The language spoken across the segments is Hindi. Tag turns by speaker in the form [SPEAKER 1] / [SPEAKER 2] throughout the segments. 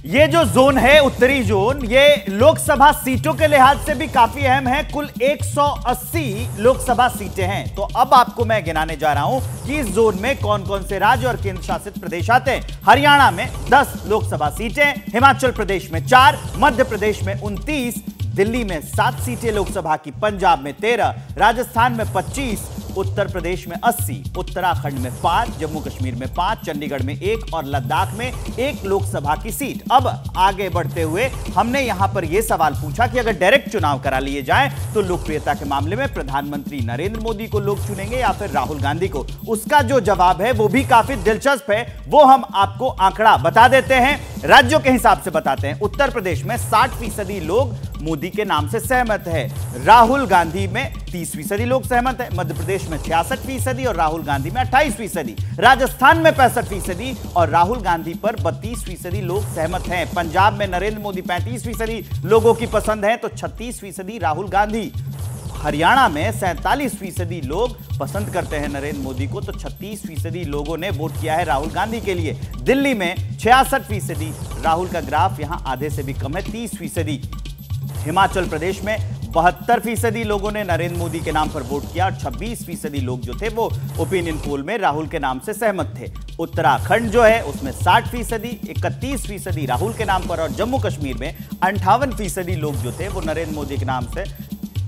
[SPEAKER 1] ये जो जोन है उत्तरी जोन, ये लोकसभा सीटों के लिहाज से भी काफी अहम है। कुल 180 लोकसभा सीटें हैं। तो अब आपको मैं गिनाने जा रहा हूं कि इस जोन में कौन कौन से राज्य और केंद्र शासित प्रदेश आते हैं। हरियाणा में 10 लोकसभा सीटें, हिमाचल प्रदेश में 4, मध्य प्रदेश में 29, दिल्ली में 7 सीटें लोकसभा की, पंजाब में 13, राजस्थान में 25, उत्तर प्रदेश में 80, उत्तराखंड में 5, जम्मू कश्मीर में 5, चंडीगढ़ में 1 और लद्दाख में 1 लोकसभा की सीट। अब आगे बढ़ते हुए हमने यहां पर यह सवाल पूछा कि अगर डायरेक्ट चुनाव करा लिए जाए तो लोकप्रियता के मामले में प्रधानमंत्री नरेंद्र मोदी को लोग चुनेंगे या फिर राहुल गांधी को। उसका जो जवाब है वो भी काफी दिलचस्प है, वो हम आपको आंकड़ा बता देते हैं, राज्यों के हिसाब से बताते हैं। उत्तर प्रदेश में 60% लोग मोदी के नाम से सहमत है, राहुल गांधी में 30% लोग सहमत है, मध्य प्रदेश में 66% और राहुल गांधी में 28%, राजस्थान में 65% और राहुल गांधी पर 32% लोग सहमत हैं, पंजाब में नरेंद्र मोदी 35% लोगों की पसंद है तो 36% राहुल गांधी, हरियाणा में 47% लोग पसंद करते हैं नरेंद्र मोदी को तो 36% लोगों ने वोट किया है राहुल गांधी के लिए, दिल्ली में 66%, राहुल का ग्राफ यहां आधे से भी कम है 30%, हिमाचल प्रदेश में 72% लोगों ने नरेंद्र मोदी के नाम पर वोट किया और 26% लोग जो थे वो ओपिनियन पोल में राहुल के नाम से सहमत थे। उत्तराखंड जो है उसमें 60%, 31% राहुल के नाम पर और जम्मू कश्मीर में 58% लोग जो थे वो नरेंद्र मोदी के नाम से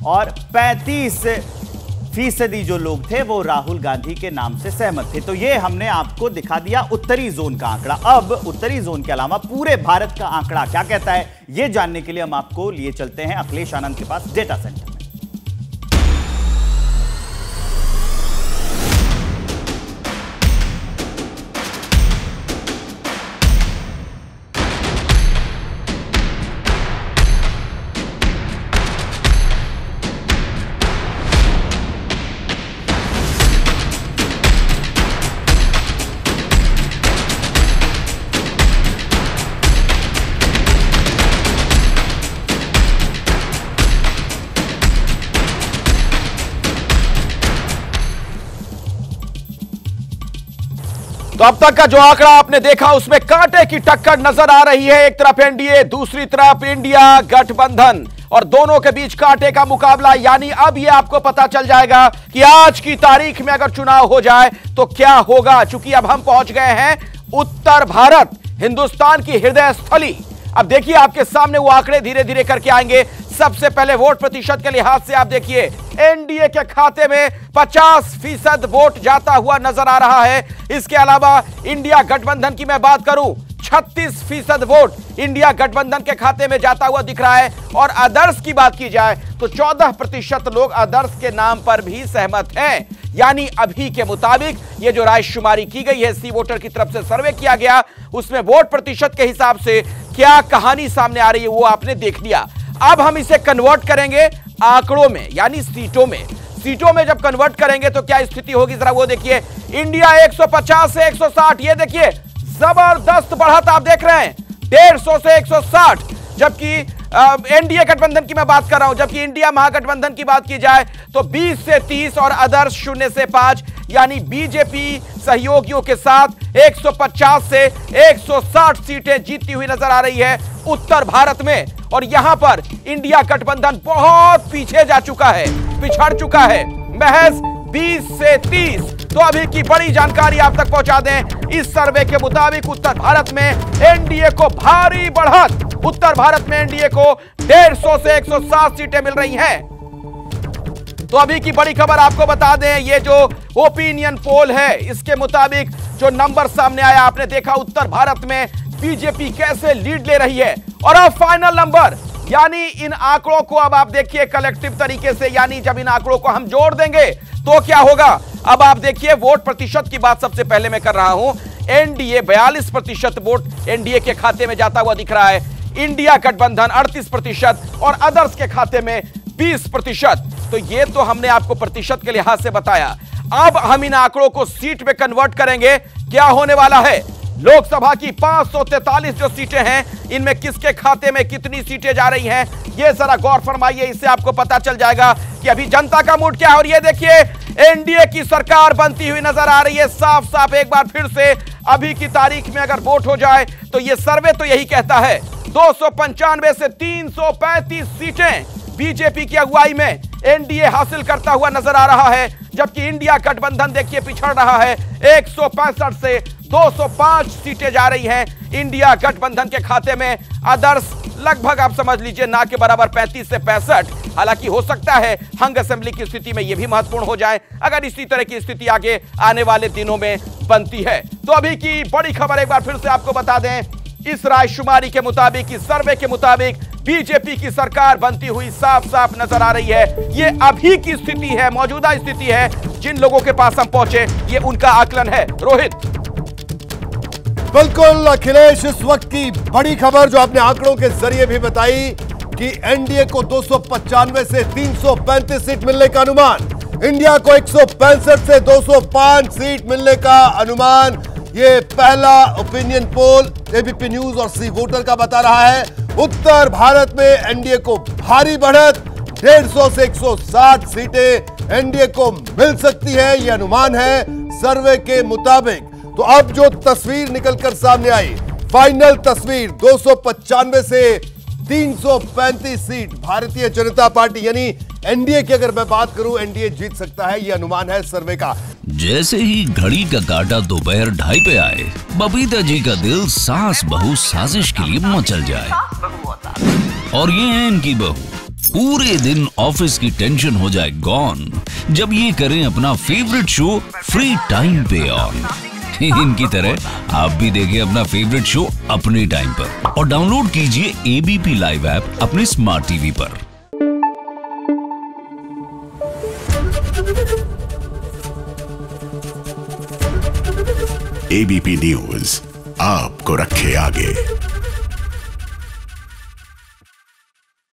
[SPEAKER 1] और 35% जो लोग थे वो राहुल गांधी के नाम से सहमत थे। तो ये हमने आपको दिखा दिया उत्तरी जोन का आंकड़ा। अब उत्तरी जोन के अलावा पूरे भारत का आंकड़ा क्या कहता है, ये जानने के लिए हम आपको लिए चलते हैं अखिलेश आनंद के पास डेटा सेंटर में।
[SPEAKER 2] तो अब तक का जो आंकड़ा आपने देखा उसमें कांटे की टक्कर नजर आ रही है। एक तरफ एनडीए, दूसरी तरफ इंडिया गठबंधन और दोनों के बीच कांटे का मुकाबला। यानी अब यह आपको पता चल जाएगा कि आज की तारीख में अगर चुनाव हो जाए तो क्या होगा। चूंकि अब हम पहुंच गए हैं उत्तर भारत, हिंदुस्तान की हृदय स्थली। अब देखिए आपके सामने वो आंकड़े धीरे धीरे करके आएंगे। सबसे पहले वोट प्रतिशत के लिहाज से आप देखिए एनडीए के खाते में 50% वोट जाता हुआ नजर आ रहा है। इसके अलावा इंडिया गठबंधन की मैं बात करूं 36% वोट इंडिया गठबंधन के खाते में जाता हुआ दिख रहा है। और अदर्स की बात की जाए तो 14% लोग अदर्स के नाम पर भी सहमत हैं। यानी अभी के मुताबिक ये जो रायशुमारी की गई है, सी वोटर की तरफ से सर्वे किया गया, उसमें वोट प्रतिशत के हिसाब से क्या कहानी सामने आ रही है वो आपने देख लिया। अब हम इसे कन्वर्ट करेंगे आंकड़ों में, यानी सीटों में। सीटों में जब कन्वर्ट करेंगे तो क्या स्थिति होगी जरा वो देखिए। इंडिया 150 से 160, ये देखिए जबरदस्त बढ़त आप देख रहे हैं, 150 से 160। जबकि एनडीए गठबंधन की मैं बात कर रहा हूं, जबकि इंडिया महागठबंधन की बात की जाए तो 20 से 30 और अदर्स 0 से 5, यानी बीजेपी सहयोगियों के साथ 150 से 160 सीटें जीतती हुई नजर आ रही है उत्तर भारत में। और यहां पर इंडिया गठबंधन बहुत पीछे जा चुका है, पिछड़ चुका है, महज 20 से 30। तो अभी की बड़ी जानकारी आप तक पहुंचा दें। इस सर्वे के मुताबिक उत्तर भारत में एनडीए को भारी बढ़त, उत्तर भारत में एनडीए को 150 से 160 सीटें मिल रही हैं। तो अभी की बड़ी खबर आपको बता दें, ये जो ओपिनियन पोल है इसके मुताबिक जो नंबर सामने आया, आपने देखा उत्तर भारत में बीजेपी कैसे लीड ले रही है। और अब फाइनल नंबर, यानी इन आंकड़ों को अब आप देखिए कलेक्टिव तरीके से, यानी जब इन आंकड़ों को हम जोड़ देंगे तो क्या होगा। अब आप देखिए वोट प्रतिशत की बात सबसे पहले मैं कर रहा हूं। एनडीए 42% वोट एनडीए के खाते में जाता हुआ दिख रहा है, इंडिया गठबंधन 38% और अदर्स के खाते में 20%। तो ये तो हमने आपको प्रतिशत के लिहाज से बताया। अब हम इन आंकड़ों को सीट में कन्वर्ट करेंगे। क्या होने वाला है, लोकसभा की 543 जो सीटें हैं, इनमें किसके खाते में कितनी सीटें जा रही हैं, यह जरा गौर फरमाइए। इससे आपको पता चल जाएगा कि अभी जनता का मूड क्या है। और ये देखिए, एनडीए की सरकार बनती हुई नजर आ रही है। साफ साफ एक बार फिर से अभी की तारीख में अगर वोट हो जाए तो यह सर्वे तो यही कहता है, 295 से 335 सीटें बीजेपी की अगुवाई में एनडीए हासिल करता हुआ नजर आ रहा है, जबकि इंडिया गठबंधन देखिए पिछड़ रहा है। 165 से 205 सीटें जा रही हैं इंडिया गठबंधन के खाते में। अदर्स लगभग आप समझ लीजिए ना के बराबर 35 से 65। हालांकि हो सकता है हंग असेंबली की स्थिति में यह भी महत्वपूर्ण हो जाए अगर इसी तरह की स्थिति आगे आने वाले दिनों में बनती है। तो अभी की बड़ी खबर एक बार फिर से आपको बता दें, इस रायशुमारी के मुताबिक, इस सर्वे के मुताबिक बीजेपी की सरकार बनती हुई साफ साफ नजर आ रही है। ये अभी की स्थिति है, मौजूदा स्थिति है। जिन लोगों के पास हम पहुंचे ये उनका आकलन है। रोहित।
[SPEAKER 3] बिल्कुल अखिलेश, इस वक्त की बड़ी खबर जो आपने आंकड़ों के जरिए भी बताई कि एनडीए को 295 से 335 सीट मिलने का अनुमान, इंडिया को 165 से 205 सीट मिलने का अनुमान। ये पहला ओपिनियन पोल एबीपी न्यूज और सी वोटर का बता रहा है। उत्तर भारत में एनडीए को भारी बढ़त, 150 से 160 सीटें एनडीए को मिल सकती है, यह अनुमान है सर्वे के मुताबिक। तो अब जो तस्वीर निकलकर सामने आई, फाइनल तस्वीर 295 से 335 सीट भारतीय जनता पार्टी यानी एनडीए की अगर मैं बात करूं, एनडीए जीत सकता है, यह अनुमान है सर्वे का।
[SPEAKER 4] जैसे ही घड़ी का काटा दोपहर 2:30 पे आए, बबीता जी का दिल सास बहू साजिश के लिए मचल जाए। और ये है इनकी बहू, पूरे दिन ऑफिस की टेंशन हो जाए गॉन जब ये करें अपना फेवरेट शो फ्री टाइम पे ऑन। इनकी तरह आप भी देखिए अपना फेवरेट शो अपने टाइम पर और डाउनलोड कीजिए एबीपी लाइव ऐप अपने स्मार्ट टीवी पर।
[SPEAKER 5] एबीपी न्यूज आपको रखे आगे।